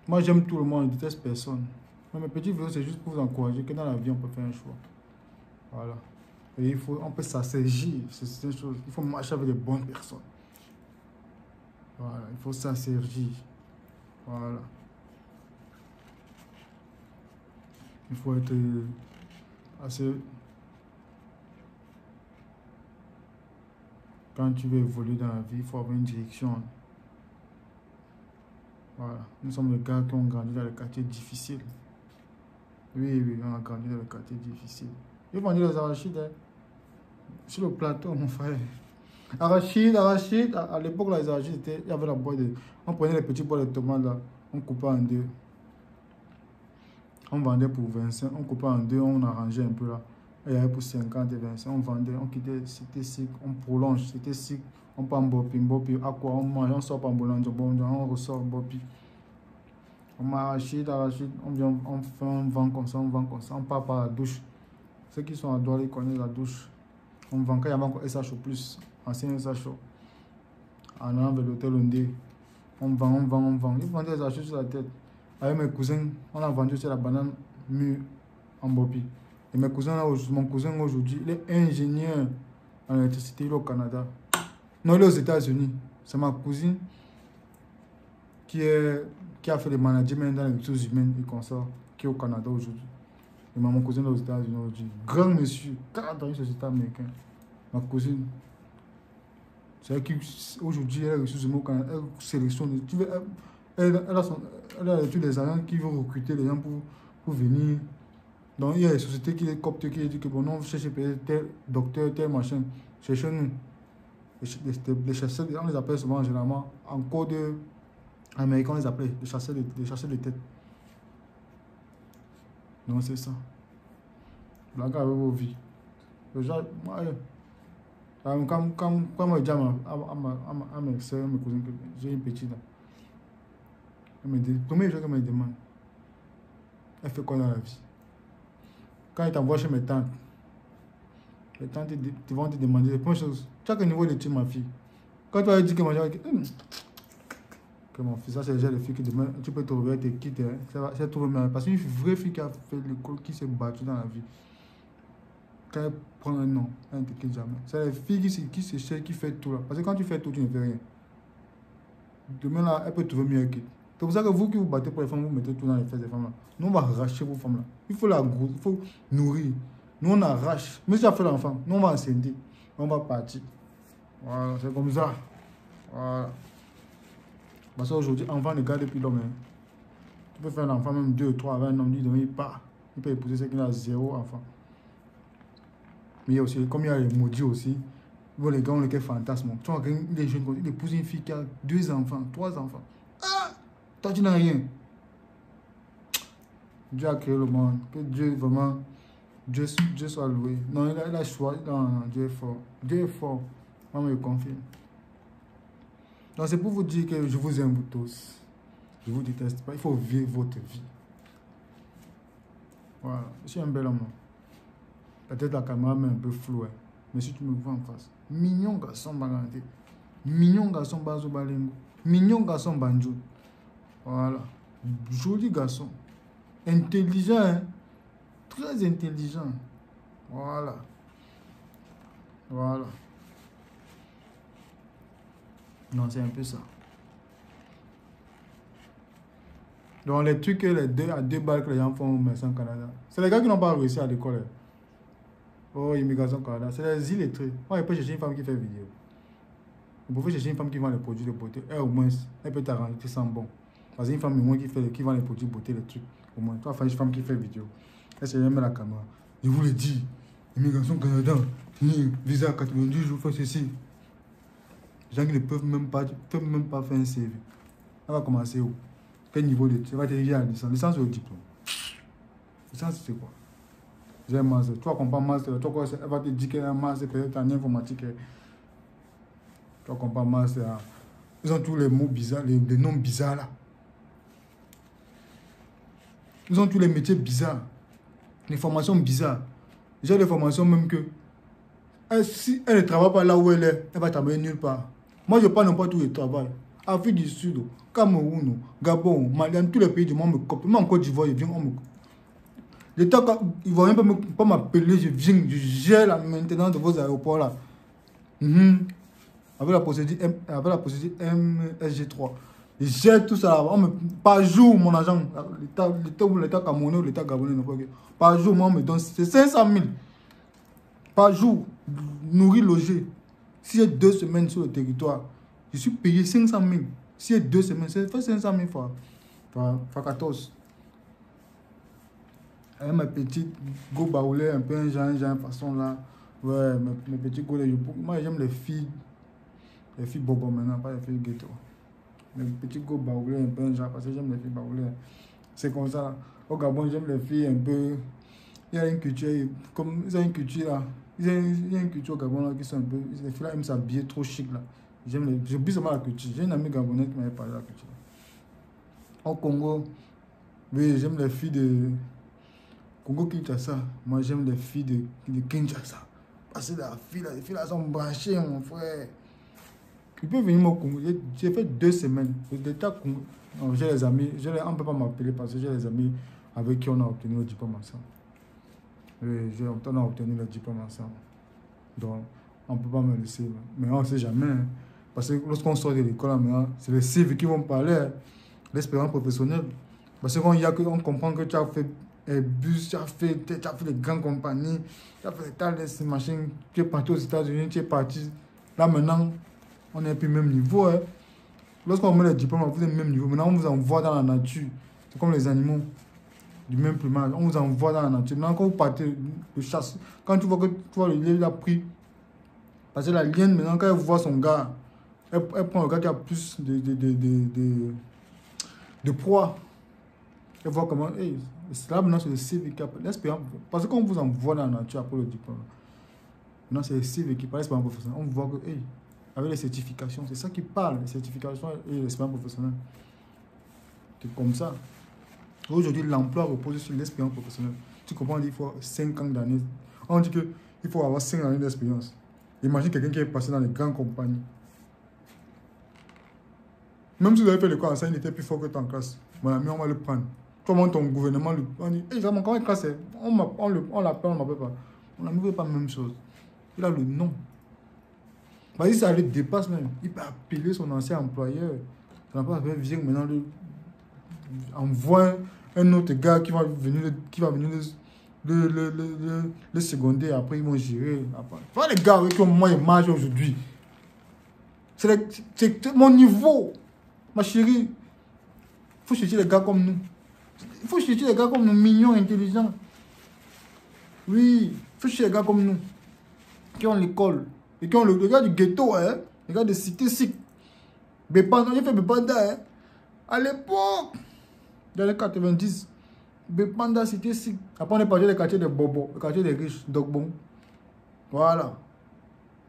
Moi, j'aime tout le monde, je déteste personne. Mais mes petites vidéos, c'est juste pour vous encourager que dans la vie, on peut faire un choix. Voilà. Et on peut s'assergir, c'est une chose. Il faut marcher avec les bonnes personnes. Voilà, il faut s'assergir. Voilà. Il faut être assez... Quand tu veux évoluer dans la vie, il faut avoir une direction. Voilà. Nous sommes les gars qui ont grandi dans les quartiers difficiles. Oui, oui, on a grandi dans les quartiers difficiles. Ils vendaient les arachides, hein. Sur le plateau, mon frère. Arachide, à l'époque, les arachides, il y avait la boîte de... On prenait les petits bois de tomates, là, on coupait en deux. On vendait pour 25, on coupait en deux, on arrangeait un peu là. Il y avait pour 50 et 25, on vendait, on quittait, c'était cycle, on prolonge, c'était cycle, on prend bopi, à quoi on mange, on sort par Boulogne, on ressort bopi. On arachide, on vient, on vend comme ça, on part par la douche. Ceux qui sont à Douala, ils connaissent la douche. On vend quand il y a encore SHO plus, ancien SHO. En allant vers l'hôtel Ondé. On vend. Ils vendaient les arachides sur la tête. Avec mes cousins, on a vendu sur la banane mûre en bopi. Et mes cousins, mon cousin aujourd'hui, il est ingénieur en électricité, il est au Canada. Non, il est aux États-Unis. C'est ma cousine qui a fait le management dans les ressources humaines et consort, qui est au Canada aujourd'hui. Et mon cousin est aux États-Unis aujourd'hui. Grand monsieur, 40 ans, une société américaine. Ma cousine, c'est elle qui, aujourd'hui, elle est ressources humaines au Canada. Elle sélectionne. Elle a l'étude des agents qui vont recruter les gens pour venir. Donc, il y a des sociétés qui les coptent, qui disent que bon, non, cherchez tel docteur, tel machin. Cherchez-nous. Les chasseurs, on les appelle souvent généralement, en code américain, on les appelle les chasseurs de tête. Donc, c'est ça. Blague avec vos vies. Déjà, moi, quand moi, je dis à mes soeurs, mes cousins, que j'ai une petite là. Elle me dit, premier jour qu'elle me demande, elle fait quoi dans la vie? Quand il t'envoie chez mes tantes, les tantes vont te demander les premières choses. Tu as quel niveau d'études, ma fille? Quand tu vas dire que mon fils, ça c'est déjà les filles qui demain, tu peux trouver tes kits, hein, ça trouve bien. Parce qu'une vraie fille qui a fait l'école, qui s'est battue dans la vie, quand elle prend un nom, elle ne te quitte jamais. C'est les filles qui se cherchent, qui fait tout là. Parce que quand tu fais tout, tu ne fais rien. Demain là, elle peut trouver mieux kit. C'est pour ça que vous qui vous battez pour les femmes, vous mettez tout dans les fesses des femmes là. Nous, on va arracher vos femmes là. Il faut la grosse, il faut nourrir. Nous, on arrache. Mais si tu as fait l'enfant, nous, on va enceinte. On va partir. Voilà, c'est comme ça. Voilà. Parce qu'aujourd'hui, enfant ne garde plus l'homme. Hein. Tu peux faire un enfant, même 2, 3, avec un homme, il part. Il peut épouser ceux qui ont 0 enfant. Mais il y a aussi, comme il y a les maudits aussi, bon, les gars ont le fantasme. Tu vois, les jeunes, ils épousent une fille qui a 2 enfants, 3 enfants. Ah! Toi, tu n'as rien. Dieu a créé le monde. Que Dieu, vraiment, Dieu soit loué. Non, il a choisi. Non, Dieu est fort. Dieu est fort. Moi, je confirme. Donc, c'est pour vous dire que je vous aime vous tous. Je vous déteste pas. Il faut vivre votre vie. Voilà. Je suis un bel homme. Peut-être la caméra est un peu floue. Hein. Mais si tu me vois en face. Mignon garçon, baganté. Mignon garçon, bazo balengo. Mignon garçon, banjo. Voilà. Joli garçon. Intelligent, hein? Très intelligent. Voilà. Voilà. Non, c'est un peu ça. Donc, les trucs, les 2 balles que les gens font au Merci au Canada, c'est les gars qui n'ont pas réussi à l'école. Hein. Oh, immigration au Canada, c'est les illettrés. Moi, je peux chercher une femme qui fait vidéo. Vous pouvez chercher une femme qui vend les produits de beauté. Elle, au moins, elle peut t'arranger, tu sens bon. Parce qu'une femme, au moins, qui vend les produits de beauté, les trucs. Au moins, toi, une femme qui fait vidéo. Elle se met la caméra. Je vous le dis, immigration au Canada, Visa 90 jours, fais ceci. Les gens qui ne peuvent même pas faire un CV. On va commencer où? Quel niveau de... Tu vas te dire à la licence. Licence ou diplôme? Licence, c'est quoi? J'ai un master. Tu vas comprendre master. Tu vois, elle va te dire qu'elle a un master, peut-être en informatique. Tu vas comprendre master. Ils ont tous les mots bizarres, les noms bizarres là. Ils ont tous les métiers bizarres. Les formations bizarres. J'ai des formations même que... si elle ne travaille pas là où elle est, elle va travailler nulle part. Moi, je parle n'importe où le travail. Afrique du Sud, Cameroun, Gabon, Mali, tous les pays du monde me copient. Même en Côte d'Ivoire, je viens, on me copie. L'État ivoirien ne peut pas m'appeler, je viens, je gère la maintenance de vos aéroports là. Avec la procédure MSG3. Je gère tout ça là. Par jour, mon agent, l'État camerounais ou l'État gabonais, par jour, moi, on me donne 500 000. Par jour, nourrir, loger. Si j'ai 2 semaines sur le territoire, je suis payé 500 000. Si j'ai 2 semaines, ça fait 500 000 fois 14. Avec mes petites go baoulées, un peu un genre façon là. Ouais, mes petits go. Moi, j'aime les filles bobo maintenant, pas les filles ghetto. Mes petits go baoulés, un peu un genre, parce que j'aime les filles baoulées. C'est comme ça. Au Gabon, j'aime les filles un peu. Il y a une culture, comme ils ont une culture là. Il y a une culture au Gabon là qui sont un peu. Les filles là aiment s'habiller trop chic là. J'oublie seulement la culture. J'ai une amie gabonaise qui m'avait parlé de la culture. Au Congo, oui, j'aime les filles de Congo-Kinshasa. Moi, j'aime les filles de Kinshasa. Parce que les filles là sont branchées, mon frère. Ils peuvent venir au Congo. J'ai fait 2 semaines. L'État Congo. J'ai les amis. On ne peut pas m'appeler parce que j'ai les amis avec qui on a obtenu le diplôme ensemble. On a obtenu le diplôme ensemble. Donc, on ne peut pas me laisser. Mais on ne sait jamais. Hein. Parce que lorsqu'on sort de l'école, c'est les CV qui vont parler. Hein. L'expérience professionnelle. Parce qu'on comprend que tu as fait bus, tu as fait les grandes compagnies, tu as fait les tas de machines, tu es parti aux États-Unis, tu es parti. Là maintenant, on est plus au même niveau. Hein. Lorsqu'on met les diplômes, vous êtes au même niveau. Maintenant, on vous envoie dans la nature. C'est comme les animaux du même plumage. On vous envoie dans la nature. Maintenant, quand vous partez de chasse, quand tu vois que le lion l'a pris, parce que la lienne, maintenant, quand elle voit son gars, elle prend le gars qui a plus de proie. Elle voit comment. Hey, c'est là maintenant, c'est le CV qui appelle l'expérience. Parce qu'on vous envoie dans la nature après le diplôme. Maintenant, c'est le CV qui parle l'expérience professionnelle. On voit que, hey, avec les certifications, c'est ça qui parle, les certifications et l'expérience professionnelle. C'est comme ça. Aujourd'hui, l'emploi repose sur l'expérience professionnelle. Tu comprends, il faut 5 ans d'années. On dit qu'il faut avoir 5 années d'expérience. Imagine quelqu'un qui est passé dans les grandes compagnies. Même si vous avez fait l'école en ça, il était plus fort que ton classe. Mon ami, on va le prendre. Comment ton gouvernement, on dit, hey, comment il classe, on l'appelle, on ne m'appelle pas. Mon ami ne veut pas la même chose. Il a le nom. Si ça le dépasse même, il peut appeler son ancien employeur. Son employeur vient maintenant, envoie un autre gars qui va venir le seconder. Après, ils vont gérer. Voilà les gars avec qui moi je marche aujourd'hui. C'est mon niveau. Ma chérie, il faut chercher les gars comme nous. Il faut chercher les gars comme nous, mignons, intelligents. Oui, il faut chercher les gars comme nous, qui ont l'école. Et qui ont le gars du ghetto, hein, les gars de Cité Sic. Bepanda, j'ai fait Bepanda, hein. À l'époque, dans les 90, Bepanda, Cité Sic. Après, on est parti des quartiers des bobos, les quartiers des riches, Dogbon. Voilà.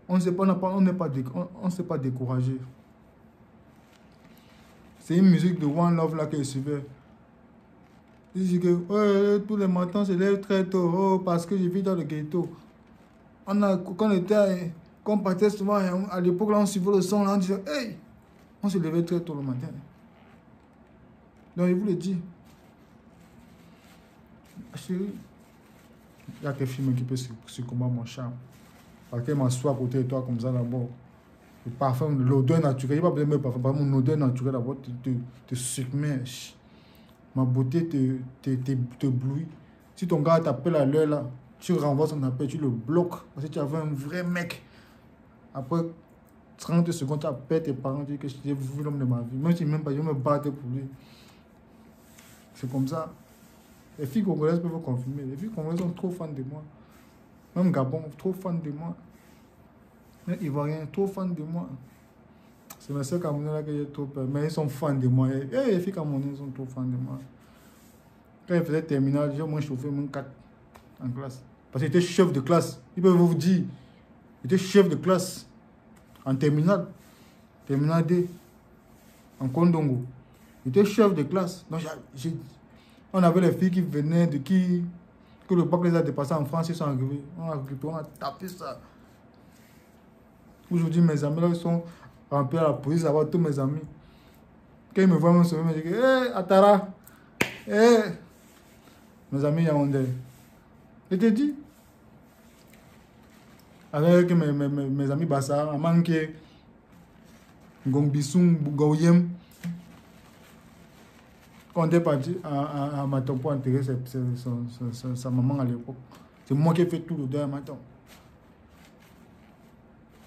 On ne s'est pas découragé. C'est une musique de One Love là qui suivait. Il dit que ouais, tous les matins, je lève très tôt, oh, parce que je vis dans le ghetto. Quand on partait souvent, à l'époque, là, on suivait le son, là, on disait, hey, on se levait très tôt le matin. Donc, je vous le dis, chérie, il y a quelques films qui peuvent succomber mon charme. Parce qu'elle m'assoit à côté de toi comme ça d'abord. Le parfum, l'odeur naturelle, il n'y a pas besoin de parfum, par mon odeur naturelle d'abord te submerge. Ma beauté te blouit. Si ton gars t'appelle à l'heure là, tu renvoies son appel, tu le bloques. Parce que tu avais un vrai mec. Après 30 secondes, tu appelles tes parents, tu dis que j'ai vu l'homme de ma vie. Même si même pas, je me battre pour lui. C'est comme ça. Les filles congolaises peuvent vous confirmer. Les filles congolaises sont trop fans de moi. Même Gabon, trop fan de moi. Même Ivoirien, trop fan de moi. C'est mes soeurs camerounais là que j'ai trop peur. Mais ils sont fans de moi. Les filles camerounaises sont trop fans de moi. Quand ils faisaient terminale, j'ai au moins chauffé mon 4 en classe. Parce qu'il était chef de classe. Ils peuvent vous dire. Il était chef de classe en terminale. Terminale D. En Kondongo. Il était chef de classe. Donc, on avait les filles qui venaient de qui. Que le bac les a dépassés en France, ils sont arrivés. On a tapé ça. Aujourd'hui, mes amis là, ils sont remplis à la police, avoir tous mes amis. Quand ils me voient me sauver, ils me disent hé, Atara, hé, mes amis yaoundais. Je te dis, avec mes amis Bassa, Amanke, Gongbisung, Bougaouyem, quand on est parti à Maton pour enterrer sa maman à l'époque, c'est moi qui ai fait tout le deuil à Maton.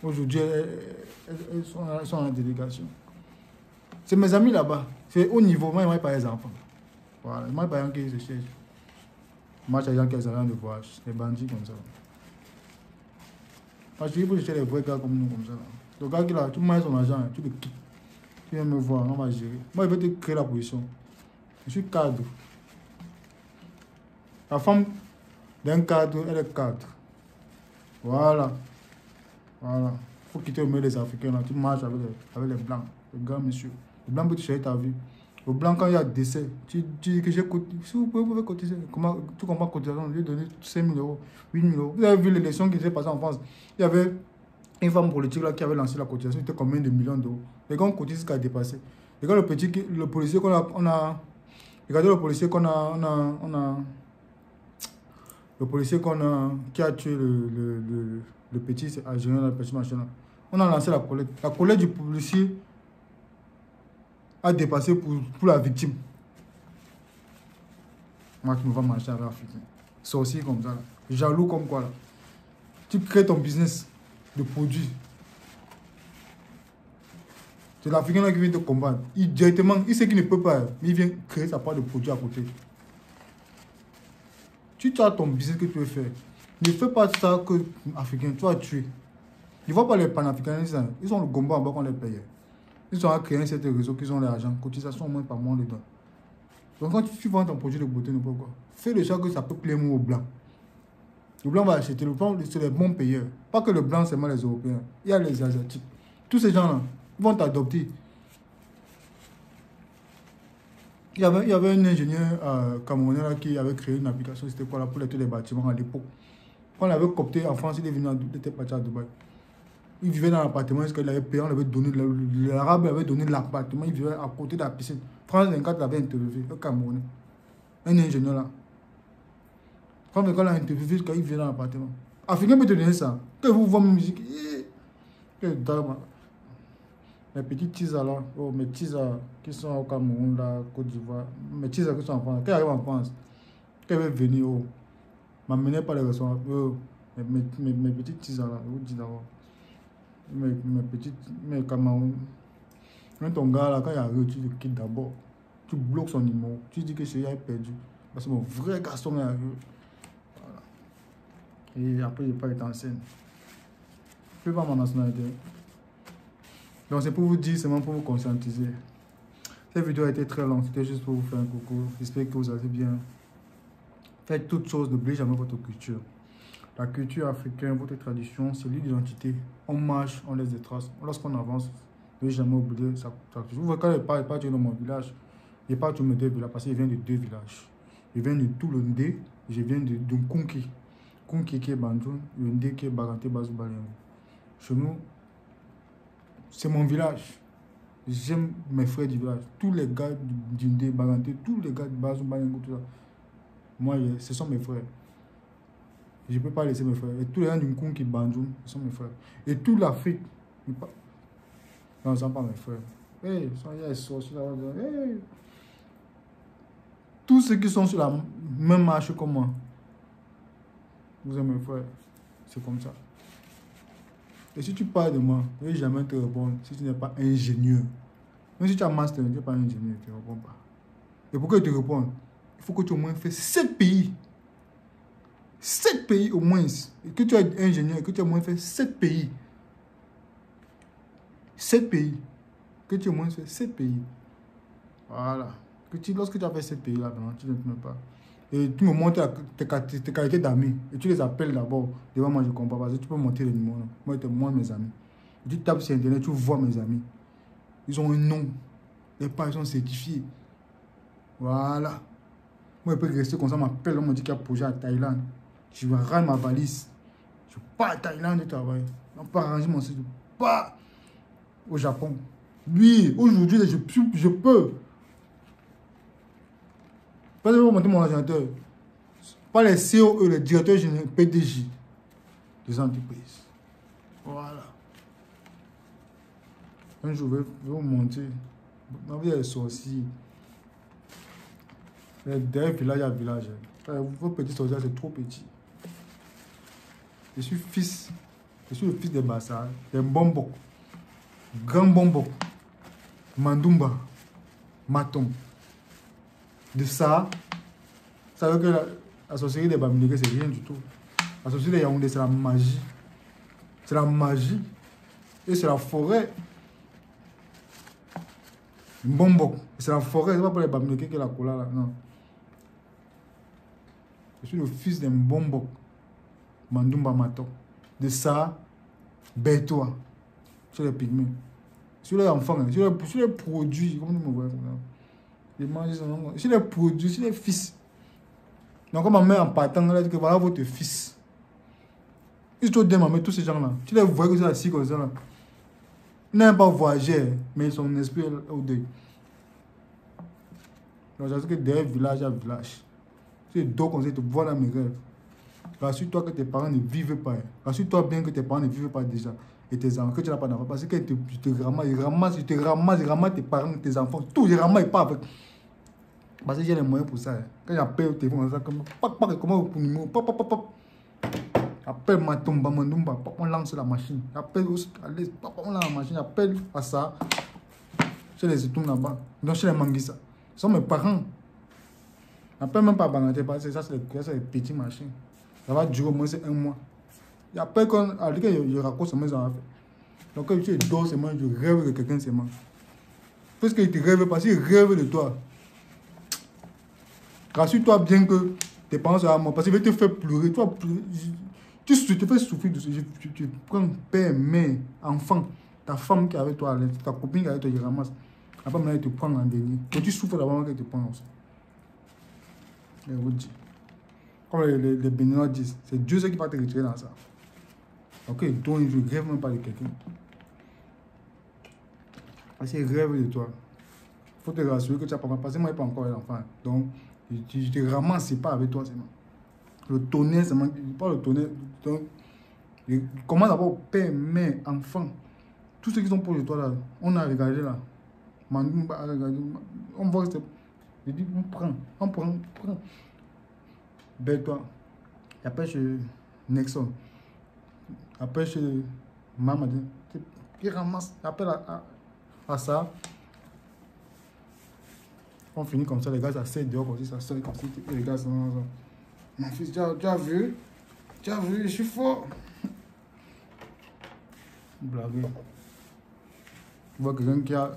Aujourd'hui, elles sont en délégation. C'est mes amis là-bas. C'est haut niveau. Moi, je ne pas les enfants. Voilà. Moi, pas les gens qui se cherchent. Moi, j'ai des gens qui ont rien de voyage. Des bandits comme ça. Parce que il faut chercher les vrais gars comme nous, comme ça. Le gars qui là, tu mets son argent, tu le quittes. Tu viens me voir, on va gérer. Moi, je vais te créer la position. Je suis cadre. La femme d'un cadre, elle est cadre. Voilà. Voilà. Il faut quitter au milieu des Africains. Là. Tu marches avec les Blancs, les grands messieurs. Les Blancs peuvent te chercher ta vie. Le Blanc, quand il y a décès, tu dis que j'ai cotisé. Si vous pouvez cotiser, comment, tu comprends cotisation, je lui ai donné 5 000 euros, 8 000 euros. Vous avez vu l'élection qui s'est passée en France. Il y avait une femme politique là, qui avait lancé la cotisation. C'était combien de millions d'euros. Les gars ont cotisé ce qui a dépassé. Et quand le policier qu'on a. Regardez le policier qu'on a. Le policier qui a tué le petit Algérien, le petit machin là. On a lancé la collecte. La collecte du policier a dépassé pour la victime. Moi qui me vais marcher avec l'Africain. Sorcier comme ça. Là. Jaloux comme quoi là. Tu crées ton business de produits. C'est l'Africain là qui vient te combattre. Directement, il sait qu'il ne peut pas. Mais il vient créer sa part de produits à côté. Tu as ton business que tu veux faire. Ne fais pas ça que l'Africain, tu vas tuer. Ils ne voient pas les panafricanistes. Ils ont le gomba en bas qu'on les paye. Ils ont à créer un certain réseau qui ont l'argent. Cotisation au moins par mois dedans. Donc quand tu vends ton projet de beauté, ne pas quoi. Fais le choix que ça peut plaire au blanc. Le blanc va acheter. Le blanc, c'est les bons payeurs. Pas que le blanc, c'est moi les Européens. Il y a les Asiatiques. Tous ces gens-là, ils vont t'adopter. Il y avait un ingénieur camerounais là, qui avait créé une application, c'était quoi là, pour les bâtiments à l'époque. Quand on l'avait copté en France, il est venu à Dubaï. Il vivait dans l'appartement, parce qu'il avait payé, on lui avait donné, l'arabe lui avait donné l'appartement, il vivait à côté de la piscine. France 24 l'avait interviewé, un Camerounais, un ingénieur là. France 24 l'a interviewé quand il vivait dans l'appartement. Africain peut te donner ça. Que vous voyez ma musique, mes petits tisas là, oh, mes tisas qui sont au Cameroun, là, Côte d'Ivoire, mes tisas qui sont en France, quand ils arrivent en France, quand ils veulent venir, oh, m'amener par les restaurants, oh, mes petits tisas là, je vous dis d'abord. Mes Cameroun. Quand ton gars là, quand il arrive, tu le quittes d'abord. Tu bloques son numéro. Tu dis que celui-là est perdu. Parce que mon vrai garçon est arrivé. Voilà. Et après, il n'est pas été en scène. Je ne peux pas ma nationalité. Donc c'est pour vous dire, c'est pour vous conscientiser. Cette vidéo a été très longue. C'était juste pour vous faire un coucou. J'espère que vous allez bien. Faites toutes choses, n'oubliez jamais votre culture. La culture africaine, votre tradition, c'est l'identité. On marche, on laisse des traces. Lorsqu'on avance, ne jamais oublier sa culture. Vous voyez, quand il n'est pas dans mon village, il n'est pas tous mes deux villages, parce qu'il vient de 2 villages. Il vient de tout le Ndé, je viens de Kunki. Kunki qui est Bandoun, le Ndé qui est Baganté Bazoubalien. Chez nous, c'est mon village. J'aime mes frères du village. Tous les gars du Ndé, Baganté, tous les gars de Bazoubalien, tout ça. Moi, ce sont mes frères. Je ne peux pas laisser mes frères. Et tous les gens du Kunki Bandoun, ce sont mes frères. Et toute l'Afrique, non, ce ne sont pas mes frères. Hey, hey. Tous ceux qui sont sur la même marche que moi, vous êtes mes frères. C'est comme ça. Et si tu parles de moi, je ne vais jamais te répondre si tu n'es pas ingénieur. Même si tu as master, tu n'es pas ingénieur, tu ne réponds pas. Et pour que je te réponde, il faut que tu au moins fasses 7 pays. 7 pays au moins. Et que tu es ingénieur, que tu as au moins fait 7 pays. 7 pays. Que tu as au moins fait 7 pays. Voilà. Lorsque tu as fait 7 pays là, tu ne te mets pas. Et tu me montres tes qualités d'amis. Et tu les appelles d'abord. Devant moi, je ne comprends pas. Parce que tu peux monter le numéro. Moi, je te montre mes amis. Et tu tapes sur Internet, tu vois mes amis. Ils ont un nom. Les pages sont certifiées. Voilà. Moi, je peux rester comme ça, on m'appelle, on me dit qu'il y a un projet à Thaïlande. Je vais rendre ma valise. Je pars à Thaïlande de travailler. On peut arranger mon site. Je pars au Japon. Oui, aujourd'hui, je peux. Pas de monter mon ordinateur. Pas les CEO, les directeurs généraux, PDG des entreprises. Voilà. Un jour, je vais vous montrer. Ma vie est sorcier. Derrière village à village. Vos petits sorciers, c'est trop petit. Je suis le fils des Bassar, des Bombok, Grand Bombok, Mandumba, Matom. De ça, ça veut que la sorcellerie des Bamileke, c'est rien du tout. La sorcellerie des Yaoundé, c'est la magie. C'est la magie. Et c'est la forêt. Bombok, c'est la forêt. C'est pas pour les Bamileke que la cola là, non. Je suis le fils d'un Bombok, Mandumba, Matom. De ça, Bétois, sur les pygmées. Sur les enfants, sur les produits, comment tu me vois? Je mange sur les produits, sur les fils. Donc, quand ma mère en partant, elle a dit que voilà votre fils. Ils sont des mamans, tous ces gens-là. Tu les vois que c'est assis comme ça. Là. Ils n'aiment pas voyager, mais son esprit est au deuil. Donc, je sais que derrière village à village, tu dors comme ça, tu vois dans mes rêves. Rassure-toi que tes parents ne vivent pas. Rassure-toi bien que tes parents ne vivent pas déjà. Et tes enfants, que tu n'as pas d'enfants. Parce que je te ramasse tes parents, tes enfants. Tout, je ramasse pas avec. Parce que j'ai les moyens pour ça. Quand j'appelle au téléphone, comment pour numéro, appelle Matomba, Mandumba, on lance la machine. Appelle on lance la machine, appelle à ça. Chez les étoiles là-bas. Donc chez les Manguissa. Ce sont mes parents. Appelle même pas Bangaté, parce que ça, c'est les petits machines. Ça va durer au moins 1 mois. Et après, quand je raconte seulement, ça va faire. Donc, quand tu dors seulement, je rêve de quelqu'un seulement. Parce qu'il te rêve pas, s'il rêve de toi, rassure-toi bien que tes parents seront morts. Parce qu'il va te faire pleurer. Tu te fais souffrir de ça. Tu prends père, mère, enfant, ta femme qui est avec toi, ta copine qui est avec toi, je ramasse. Après, maintenant, il te prend en dernier. Quand tu souffres d'abord, qu'il te prend aussi. Je vous dis. Comme les Béninois disent, c'est Dieu qui va te retirer dans ça. Ok, donc je ne rêve même pas de quelqu'un. Parce qu'il rêve de toi. Il faut te rassurer que tu n'as pas. Parce que moi, je n'ai pas encore l'enfant. Donc, je ne te ramasse pas avec toi seulement. Le tonnerre, c'est pas le tonnerre. Donc, comment d'abord, père, mère, enfant, tous ceux qui sont proches de toi là, on a regardé là. On voit que je dis, on prend. Ben toi, après chez Nexon, après chez Maman, qui ramasse, appelle à ça. On finit comme ça, les gars, ça sert dehors comme ça sort comme ça. Les gars, ça. Mon fils, tu as vu? Tu as vu, je suis fort. Blague. Tu vois quelqu'un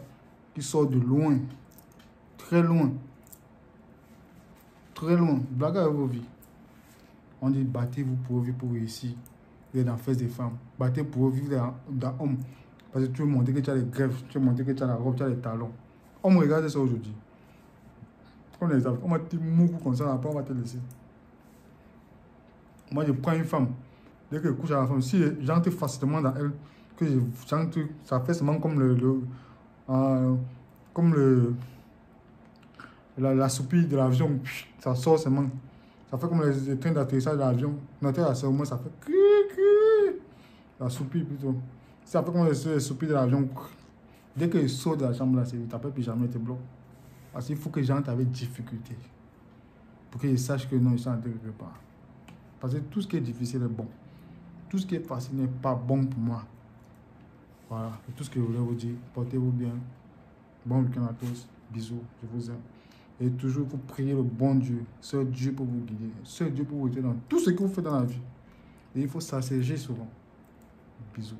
qui sort de loin, très loin. Très loin. Blague avec vos vies. On dit battez-vous pour vivre, pour réussir. Vous êtes dans la fête des femmes. Battez pour vivre dans l'homme. Parce que tu veux montrer que tu as les greffes, tu veux montrer que tu as la robe, tu as les talons. On me regarde ça aujourd'hui. On va te mourir comme ça, après on va te laisser. Moi, je prends une femme. Dès que je couche à la femme, si j'entre facilement dans elle, que j'entre, ça fait seulement comme la soupille de l'avion. Ça sort seulement. Ça fait comme les trains d'atterrissage de l'avion. Notez là, au moins ça fait cri. La soupille plutôt. Ça fait comme les soupilles de l'avion. Dès que je sors de la chambre là, c'est t'appelles puis jamais te bloque. Parce qu'il faut que j'entre avec difficulté. Pour que je sache que non, je suis en quelque part. Parce que tout ce qui est difficile est bon. Tout ce qui est facile n'est pas bon pour moi. Voilà. C'est tout ce que je voulais vous dire. Portez-vous bien. Bon week-end à tous. Bisous. Je vous aime. Et toujours, il faut prier le bon Dieu. Seul Dieu pour vous guider. Seul Dieu pour vous aider dans tout ce que vous faites dans la vie. Et il faut s'asséger souvent. Bisous.